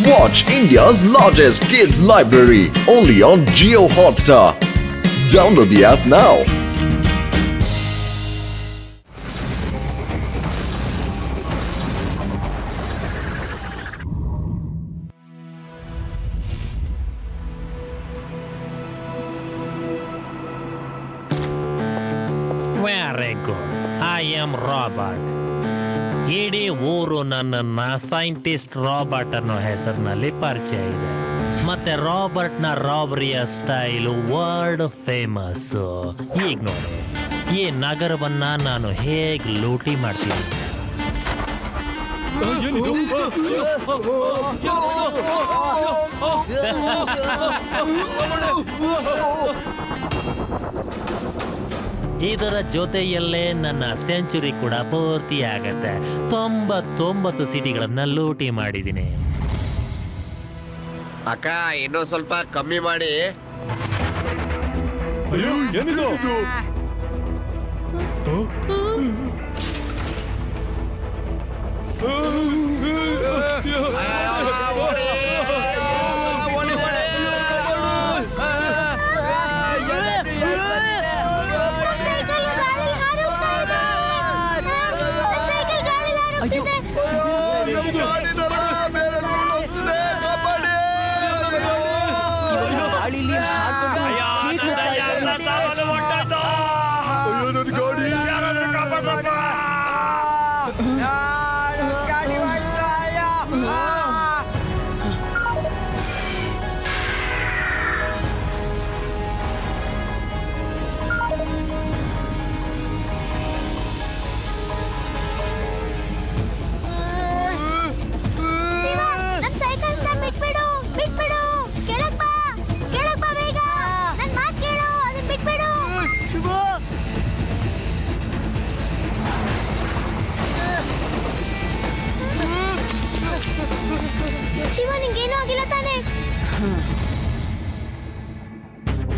Watch India's largest kids library only on Jio Hotstar. Download the app now. Very good. I am Robert. ಇಡೀ ಊರು ನನ್ನನ್ನ scientist Robert ಅನ್ನೋ ಹೆಸರಿನಲ್ಲಿ ಪರಿಚಯ ಇದೆ. ಮತ್ತೆ ರಾಬರ್ಟ್ನ ರಾಬರಿಯ ಸ್ಟೈಲು ವರ್ಲ್ಡ್ ಫೇಮಸ್. ಈಗ ನೋಡಿ, ಈ ನಗರವನ್ನ ನಾನು ಹೇಗೆ ಲೂಟಿ ಮಾಡ್ತೀನಿ. ಇದರ ಜೊತೆಯಲ್ಲೇ ನನ್ನ ಸೆಂಚುರಿ ಕೂಡ ಪೂರ್ತಿ ಆಗತ್ತೆ. 99 ಸಿಟಿಗಳನ್ನ ಲೂಟಿ ಮಾಡಿದ್ದೀನಿ. ಅಕ್ಕ ಇನ್ನೂ ಸ್ವಲ್ಪ ಕಮ್ಮಿ ಮಾಡಿ.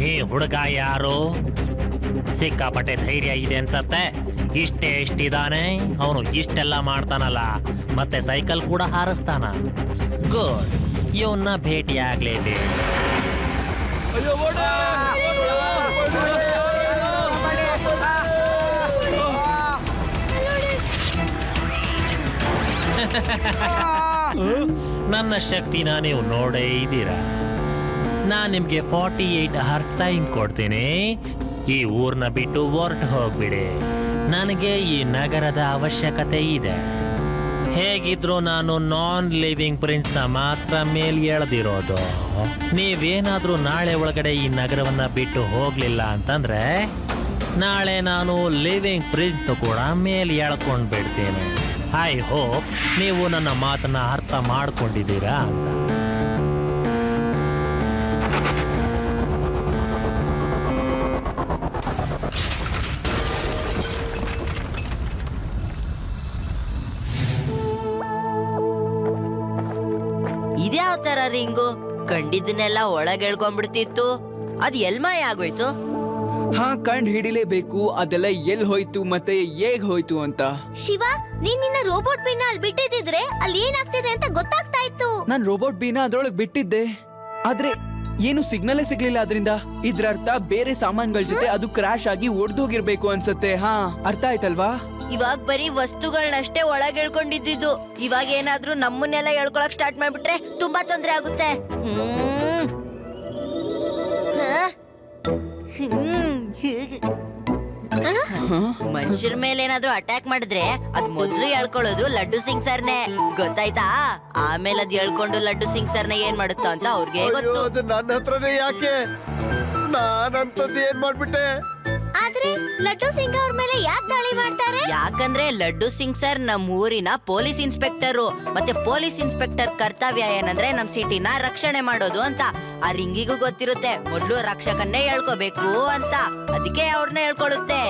ಈ ಹುಡುಗ ಯಾರು? ಸಿಕ್ಕಾಪಟ್ಟೆ ಧೈರ್ಯ ಇದೆ ಅನ್ಸತ್ತೆ. ಇಷ್ಟಿದಾನೆ, ಅವನು ಇಷ್ಟೆಲ್ಲ ಮಾಡ್ತಾನಲ್ಲ, ಮತ್ತೆ ಸೈಕಲ್ ಕೂಡ ಹಾರಿಸ್ತಾನ. ಗುಡ್, ಇವನ್ನ ಭೇಟಿ ಆಗ್ಲೇಬೇಕು. ನನ್ನ ಶಕ್ತಿನ ನೀವು ನೋಡೇ ಇದ್ದೀರಾ. ನಾನು ನಿಮಗೆ 48 hours ಟೈಮ್ ಕೊಡ್ತೀನಿ. ಈ ಊರ್ನ ಬಿಟ್ಟು ಹೊರಟು ಹೋಗ್ಬಿಡಿ. ನನಗೆ ಈ ನಗರದ ಅವಶ್ಯಕತೆ ಇದೆ. ಹೇಗಿದ್ರು ನಾನು ನಾನ್ ಲಿವಿಂಗ್ ಪ್ರಿನ್ಸ್ನ ಮಾತ್ರ ಮೇಲ್ ಎಳೆದಿರೋದು. ನೀವೇನಾದ್ರೂ ನಾಳೆ ಒಳಗಡೆ ಈ ನಗರವನ್ನ ಬಿಟ್ಟು ಹೋಗ್ಲಿಲ್ಲ ಅಂತಂದ್ರೆ ನಾಳೆ ನಾನು ಲಿವಿಂಗ್ ಪ್ರಿನ್ಸ್ ಕೂಡ ಮೇಲ್ ಎಳ್ಕೊಂಡು ಬಿಡ್ತೀನಿ. ಐ ಹೋಪ್ ನೀವು ನನ್ನ ಮಾತನ್ನ ಅರ್ಥ ಮಾಡ್ಕೊಂಡಿದ್ದೀರಾ ಅಂತ. ಇದ್ಯಾವ ತರ ರಿಂಗು? ಕಂಡಿದ್ದನ್ನೆಲ್ಲ ಒಳಗೆ ಎಳ್ಕೊಂಡ್ಬಿಡ್ತಿತ್ತು. ಅದ್ ಎಲ್ಮಾಯ ಆಗೋಯ್ತು? ಹಾ, ಕಂಡು ಹಿಡಿಲೇಬೇಕು ಅದೆಲ್ಲ ಎಲ್ಲಿ ಹೋಯ್ತು ಮತ್ತೆ ಹೇಗ್ ಹೋಯ್ತು ಅಂತ. ಶಿವ, ನೀನ್ ನಿನ್ನ ರೋಬೋಟ್ ಬಿನ್ನ ಅಲ್ಲಿ ಬಿಟ್ಟಿದ್ರೆ ಅಲ್ಲಿ ಏನಾಗ್ತಿದೆ ಅಂತ ಗೊತ್ತಾಗ್ತಾ ಇತ್ತು. ನಾನ್ ರೋಬೋಟ್ ಬೀನ ಅದ್ರೊಳಗೆ ಬಿಟ್ಟಿದ್ದೆ, ಆದ್ರೆ ಏನು ಸಿಗ್ನಲೇ ಸಿಗ್ಲಿಲ್ಲ ಅದ್ರಿಂದ. ಇದ್ರ ಅರ್ಥ ಬೇರೆ ಸಾಮಾನ್ಗಳ ಜೊತೆ ಅದು ಕ್ರಾಶ್ ಆಗಿ ಒಡ್ದೋಗಿರ್ಬೇಕು ಅನ್ಸತ್ತೆ. ಹಾ, ಅರ್ಥ ಆಯ್ತಲ್ವಾ? ಇವಾಗ ಬರೀ ವಸ್ತುಗಳನ್ನಷ್ಟೇ ಒಳಗೆ ಎಳ್ಕೊಂಡಿದ್ದು. ಇವಾಗ ಏನಾದ್ರೂ ನಮ್ಮನ್ನೆಲ್ಲ ಎಳ್ಕೊಳಕ್ ಸ್ಟಾರ್ಟ್ ಮಾಡ್ಬಿಟ್ರೆ ತುಂಬಾ ತೊಂದ್ರೆ ಆಗುತ್ತೆ. ಮನುಷ್ಯರ ಮೇಲೆ ಏನಾದ್ರೂ ಅಟ್ಯಾಕ್ ಮಾಡಿದ್ರೆ ಅದ್ ಮೊದ್ಲು ಎಳ್ಕೊಳ್ಳೋದು ಲಡ್ಡು ಸಿಂಗ್ ಸರ್ನೇ, ಗೊತ್ತಾಯ್ತಾ? ಆಮೇಲೆ ಅದ್ ಎಳ್ಕೊಂಡು ಲಡ್ಡು ಸಿಂಗ್ ಸರ್ನ ಏನ್ ಮಾಡುತ್ತೋ ಅಂತ ಅವ್ರಿಗೆ ಗೊತ್ತು. ಅದು ನನ್ನ ಹತ್ರನೇ ಯಾಕೆ? ನಾನಂತದ್ದು ಏನ್ ಮಾಡ್ಬಿಟ್ಟೆ? ಆದ್ರೆ ಲಡ್ಡು ಸಿಂಗ್ ಅವ್ರ ಮೇಲೆ ಯಾಕೆ ದಾಳಿ ಮಾಡ್ತಾರೆ? ಯಾಕಂದ್ರೆ ಲಡ್ಡು ಸಿಂಗ್ ಸರ್ ನಮ್ ಊರಿನ ಪೊಲೀಸ್ ಇನ್ಸ್ಪೆಕ್ಟರು. ಮತ್ತೆ ಪೊಲೀಸ್ ಇನ್ಸ್ಪೆಕ್ಟರ್ ಕರ್ತವ್ಯ ಏನಂದ್ರೆ ನಮ್ ಸಿಟಿನ ರಕ್ಷಣೆ ಮಾಡೋದು ಅಂತ. ಆ ರಿಂಗಿಗೂ ಗೊತ್ತಿರುತ್ತೆ ಮೊದ್ಲು ರಕ್ಷಕನ್ನೇ ಹೇಳ್ಕೋಬೇಕು ಅಂತ, ಅದಕ್ಕೆ ಅವ್ರನ್ನ ಹೇಳ್ಕೊಳ್ಳುತ್ತೆ.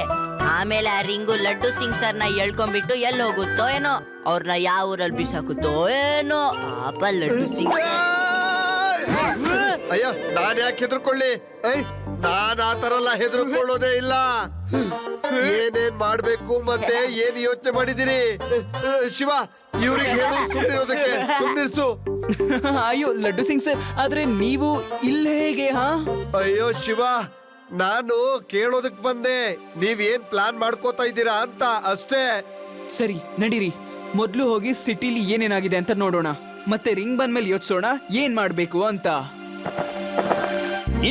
ಆಮೇಲೆ ಆ ರಿಂಗು ಲಡ್ಡು ಸಿಂಗ್ ಸರ್ನ ಎಳ್ಕೊಂಡ್ಬಿಟ್ಟು ಎಲ್ಲಿ ಹೋಗುತ್ತೋ ಏನೋ, ಅವ್ರನ್ನ ಯಾವ ಊರಲ್ಲಿ ಬಿಸಾಕುತ್ತೋ ಏನೋ. ಪಾಪ ಲಡ್ಡು ಸಿಂಗ್. ಅಯ್ಯ, ನಾನ್ ಯಾಕೆ ಹೆದರ್ಕೊಳ್ಳಿ? ನಾನ್ ಆತರ ಎಲ್ಲ ಹೆದರ್ಕೊಳ್ಳೋದೇ ಇಲ್ಲ. ಏನೇನ್ ಮಾಡ್ಬೇಕು ಮತ್ತೆ ಏನ್ ಯೋಚನೆ ಮಾಡಿದೀನಿ? ಶಿವ, ಇವ್ರಿಗೆ ಹೇಳು ಸುಮ್ಮನಿರೋದಕ್ಕೆ. ಸುಮ್ಮನಿರ್ಸು. ಅಯ್ಯೋ ಲಡ್ಡು ಸಿಂಗ್ ಸರ್, ಆದ್ರೆ ನೀವು ಇಲ್ಲಿ ಹೇಗೆ? ಹಾ, ಅಯ್ಯೋ ಶಿವ, ನಾನು ಕೇಳೋದಕ್ ಬಂದೆ, ನೀವೇನ್ ಪ್ಲಾನ್ ಮಾಡ್ಕೋತಾ ಇದ್ದೀರಾ ಅಂತ ಅಷ್ಟೇ. ಸರಿ ನಡೀರಿ, ಮೊದ್ಲು ಹೋಗಿ ಸಿಟಿಲಿ ಏನೇನಾಗಿದೆ ಅಂತ ನೋಡೋಣ, ಮತ್ತೆ ರಿಂಗ್ ಬಂದ್ಮೇಲೆ ಯೋಚಿಸೋಣ ಏನ್ ಮಾಡ್ಬೇಕು ಅಂತ.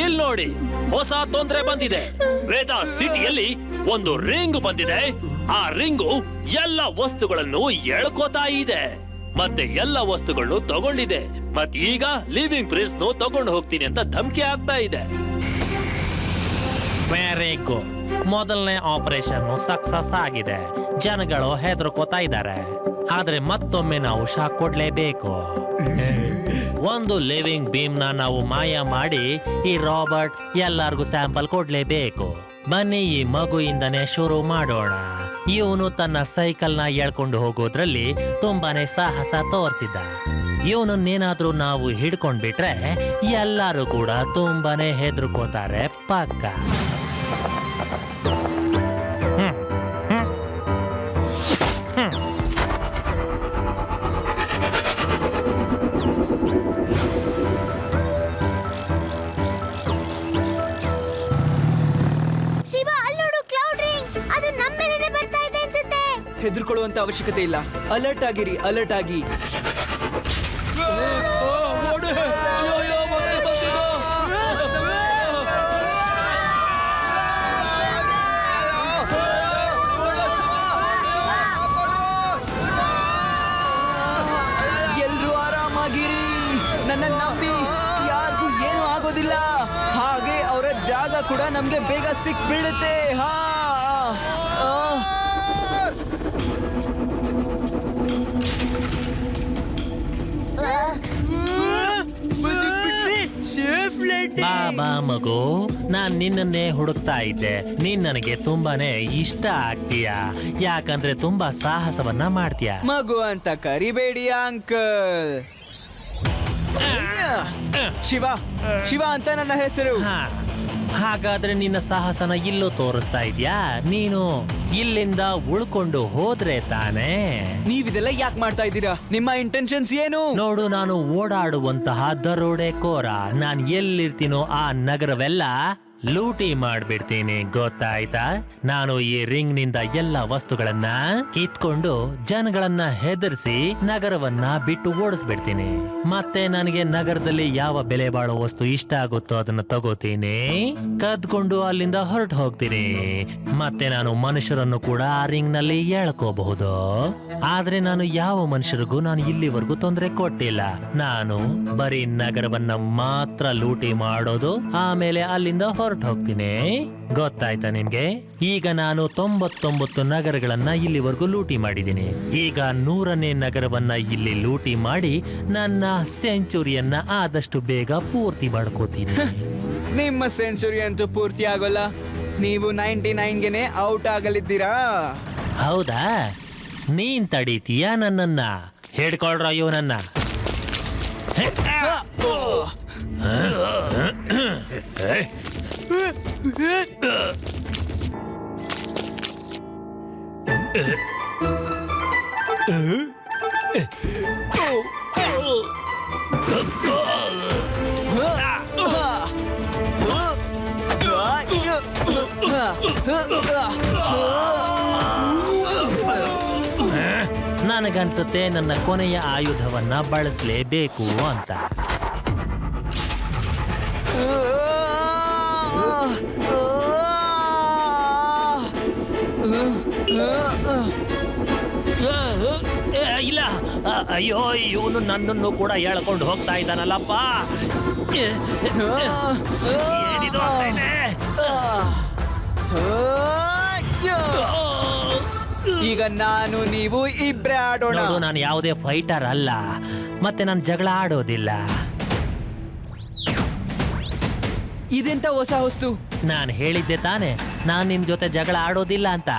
ಇಲ್ಲಿ ನೋಡಿ, ಹೊಸ ತೊಂದರೆ ಬಂದಿದೆ. ವೇದ ಸಿಟಿಯಲ್ಲಿ ಒಂದು ರಿಂಗ್ ಬಂದಿದೆ. ಆ ರಿಂಗು ಎಲ್ಲ ವಸ್ತುಗಳನ್ನು ಎಳ್ಕೋತಾ ಇದೆ, ಮತ್ತೆ ಎಲ್ಲ ವಸ್ತುಗಳನ್ನು ತಗೊಂಡಿದೆ. ಮತ್ತೆ ಈಗ ಲಿವಿಂಗ್ ಪ್ರಿನ್ಸ್ ನು ತಗೊಂಡು ಹೋಗ್ತೀನಿ ಅಂತ ಧಮಕಿ ಆಗ್ತಾ ಇದೆ. Very good. ಮೊದಲನೇ ಆಪರೇಷನ್ ಸಕ್ಸಸ್ ಆಗಿದೆ. ಜನಗಳು ಹೆದರ್ಕೋತಾ ಇದ್ದಾರೆ. ಆದ್ರೆ ಮತ್ತೊಮ್ಮೆ ನಾವು ಶಾಕ್ ಕೊಡ್ಲೇಬೇಕು. ಒಂದು ಲಿವಿಂಗ್ ಬೀಮ್ ನಾವು ಮಾಯ ಮಾಡಿ ಈ ರಾಬರ್ಟ್ ಎಲ್ಲಾರ್ಗೂ ಸ್ಯಾಂಪಲ್ ಕೊಡ್ಲೇಬೇಕು. ಬನ್ನಿ ಈ ಮಗುಯಿಂದನೇ ಶುರು ಮಾಡೋಣ. ಇವನು ತನ್ನ ಸೈಕಲ್ ನ ಎಳ್ಕೊಂಡು ಹೋಗೋದ್ರಲ್ಲಿ ತುಂಬಾನೇ ಸಾಹಸ ತೋರಿಸಿದ್ದ. ಇವನನ್ನೇನಾದ್ರೂ ನಾವು ಹಿಡ್ಕೊಂಡ್ಬಿಟ್ರೆ ಎಲ್ಲರೂ ಕೂಡ ತುಂಬಾನೇ ಹೆದರ್ಕೋತಾರೆ ಪಕ್ಕ. ಶಿವ, ಅಲ್ಲೋಡು, ಕ್ಲೌಡ್ ರಿಂಗ್. ಅದು ನಮ್ಮ ಮೇಲೇನೆ ಬರ್ತಾ ಇದೆ ಅನ್ಸುತ್ತೆ. ಹೆದರ್ಕೊಳ್ಳುವಂತ ಅವಶ್ಯಕತೆ ಇಲ್ಲ. ಅಲರ್ಟ್ ಆಗಿರಿ, ಅಲರ್ಟ್ ಆಗಿ. ಎಲ್ರೂ ಆರಾಮಾಗಿರಿ, ನನ್ನ ನಂಬಿ. ಯಾರಿಗೂ ಏನು ಆಗೋದಿಲ್ಲ. ಹಾಗೆ ಅವರ ಜಾಗ ಕೂಡ ನಮ್ಗೆ ಬೇಗ ಸಿಕ್ಬಿಡುತ್ತೆ. ಹಾ, ಬಾಬಾ ಮಗು, ನಾನ್ ನಿನ್ನನ್ನೇ ಹುಡುಕ್ತಾ ಇದ್ದೆ. ನೀನ್ ನನಗೆ ತುಂಬಾನೇ ಇಷ್ಟ ಆಗ್ತೀಯಾ, ಯಾಕಂದ್ರೆ ತುಂಬಾ ಸಾಹಸವನ್ನ ಮಾಡ್ತೀಯ. ಮಗು ಅಂತ ಕರಿಬೇಡಿ ಅಂಕಲ್. ಶಿವ, ಶಿವ ಅಂತ ನನ್ನ ಹೆಸರು. ಹಾ, ಹಾಗಾದ್ರೆ ನಿನ್ನ ಸಾಹಸನ ಇಲ್ಲೂ ತೋರಿಸ್ತಾ ಇದ್ಯಾ? ನೀನು ಇಲ್ಲಿಂದ ಉಳ್ಕೊಂಡು ಹೋದ್ರೆ ತಾನೇ? ನೀವಿದೆಲ್ಲ ಯಾಕೆ ಮಾಡ್ತಾ ಇದ್ದೀರಾ? ನಿಮ್ಮ ಇಂಟೆನ್ಷನ್ಸ್ ಏನು? ನೋಡು, ನಾನು ಓಡಾಡುವಂತಹ ದರೋಡೆಕೋರ. ನಾನ್ ಎಲ್ಲಿರ್ತೀನೋ ಆ ನಗರವೆಲ್ಲ ಲೂಟಿ ಮಾಡ್ಬಿಡ್ತೀನಿ, ಗೊತ್ತಾಯ್ತಾ? ನಾನು ಈ ರಿಂಗ್ ನಿಂದ ಎಲ್ಲ ವಸ್ತುಗಳನ್ನ ಕಿತ್ಕೊಂಡು ಜನಗಳನ್ನ ಹೆದರ್ಸಿ ನಗರವನ್ನ ಬಿಟ್ಟು ಓಡಿಸ್ಬಿಡ್ತೀನಿ. ಮತ್ತೆ ನನಗೆ ನಗರದಲ್ಲಿ ಯಾವ ಬೆಲೆ ಬಾಳೋ ವಸ್ತು ಇಷ್ಟ ಆಗುತ್ತೋ ಅದನ್ನ ತಗೋತೀನಿ, ಕದ್ಕೊಂಡು ಅಲ್ಲಿಂದ ಹೊರಟು ಹೋಗ್ತೀನಿ. ಮತ್ತೆ ನಾನು ಮನುಷ್ಯರನ್ನು ಕೂಡ ಆ ರಿಂಗ್ ನಲ್ಲಿ ಎಳ್ಕೋಬಹುದು. ಆದ್ರೆ ನಾನು ಯಾವ ಮನುಷ್ಯರಿಗೂ ನಾನು ಇಲ್ಲಿವರೆಗೂ ತೊಂದರೆ ಕೊಟ್ಟಿಲ್ಲ. ನಾನು ಬರೀ ನಗರವನ್ನ ಮಾತ್ರ ಲೂಟಿ ಮಾಡೋದು, ಆಮೇಲೆ ಅಲ್ಲಿಂದ ಹೊರಟು ಹೋಗ್ತೀನಿ. ಗೊತ್ತಾಯ್ತಾ ನಿಮ್ಗೆ? ಈಗ ನಾನು 99 ನಗರಗಳನ್ನ ಇಲ್ಲಿವರೆಗೂ ಲೂಟಿ ಮಾಡಿದ್ದೀನಿ. ಈಗ 100ನೇ ನಗರವನ್ನ ಇಲ್ಲಿ ಲೂಟಿ ಮಾಡಿ ನನ್ನ ಸೆಂಚುರಿಯನ್ನ ಆದಷ್ಟು ಬೇಗ ಪೂರ್ತಿ ಮಾಡ್ಕೋತೀನಿ. ನಿಮ್ಮ ಸೆಂಚುರಿ ಅಂತೂ ಪೂರ್ತಿ ಆಗೋಲ್ಲ. ನೀವು 99ಗೆನೆ ಔಟ್ ಆಗಲಿದ್ದೀರಾ. ಹೌದಾ? ನೀನ್ ತಡೀತೀಯಾ ನನ್ನನ್ನ? ಹೇಳ್ಕೊಳ್ರ ಇವನನ್ನ. ನನಗನ್ಸುತ್ತೆ ನನ್ನ ಕೊನೆಯ ಆಯುಧವನ್ನ ಬಳಸಲೇಬೇಕು ಅಂತ. ಇಲ್ಲ, ಅಯ್ಯೋ, ಇವನು ನನ್ನನ್ನು ಕೂಡ ಎಳ್ಕೊಂಡು ಹೋಗ್ತಾ ಇದ್ದಾನಲ್ಲಪ್ಪ. ಏನಿದು ಆಗ್ತಾ ಇದೆ? ಈಗ ನಾನು ನೀವು ಇಬ್ರೇ ಆಡೋಣ. ನೋಡು, ನಾನು ಯಾವುದೇ ಫೈಟರ್ ಅಲ್ಲ, ಮತ್ತೆ ನಾನು ಜಗಳ ಆಡೋದಿಲ್ಲ. ಇದೆಂತ ಹೊಸ ವಸ್ತು? ನಾನು ಹೇಳಿದ್ದೆ ತಾನೆ, ನಾನ್ ನಿನ್ ಜೊತೆ ಜಗಳ ಆಡೋದಿಲ್ಲ ಅಂತ.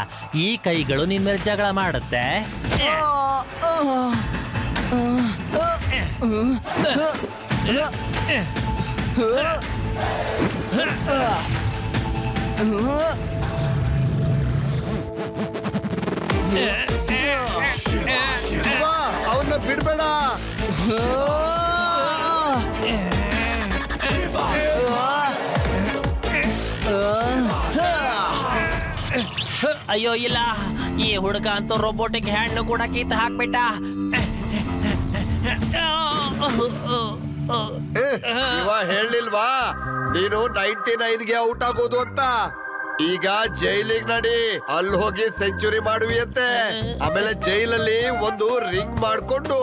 ಈ ಕೈಗಳು ನಿನ್ ಮೇಲೆ ಜಗಳ ಮಾಡುತ್ತೆ. ಶಿವ ಅವನ್ನ ಬಿಡ್ಬೇಡ. ಅಯ್ಯೋ ಇಲ್ಲ, ಈ ಹುಡುಗ ಅಂತೂ ರೋಬೋಟಿಕ್ ಹ್ಯಾಂಡ್ ಕೂಡ ಕಿತ್ತ ಹಾಕ್ಬಿಟ್ಟ. ಶಿವ ಹೇಳಿಲ್ವಾ ನೀನು 99ಗೆ ಔಟ್ ಆಗೋದು ಅಂತ? ಈಗ ಜೈಲಿಗೆ ನಡಿ, ಅಲ್ಲಿ ಹೋಗಿ ಸೆಂಚುರಿ ಮಾಡುವಿ ಅಂತೆ. ಆಮೇಲೆ ಜೈಲಲ್ಲಿ ಒಂದು ರಿಂಗ್ ಮಾಡ್ಕೊಂಡು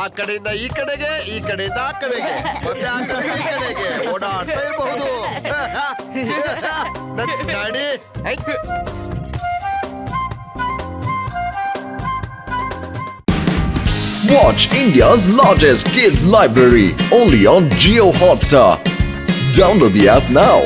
ಆ ಕಡೆಯಿಂದ ಈ ಕಡೆಗೆ, ಈ ಕಡೆಯಿಂದ ಆ ಕಡೆಗೆ, ಮತ್ತೆ ಆ ಕಡೆಯಿಂದ ಈ ಕಡೆಗೆ ಓಡಾಡ್ತಾ ಇರಬಹುದು. ನಡಿ. Watch India's largest kids library only on Geo Hotstar. Download the app now.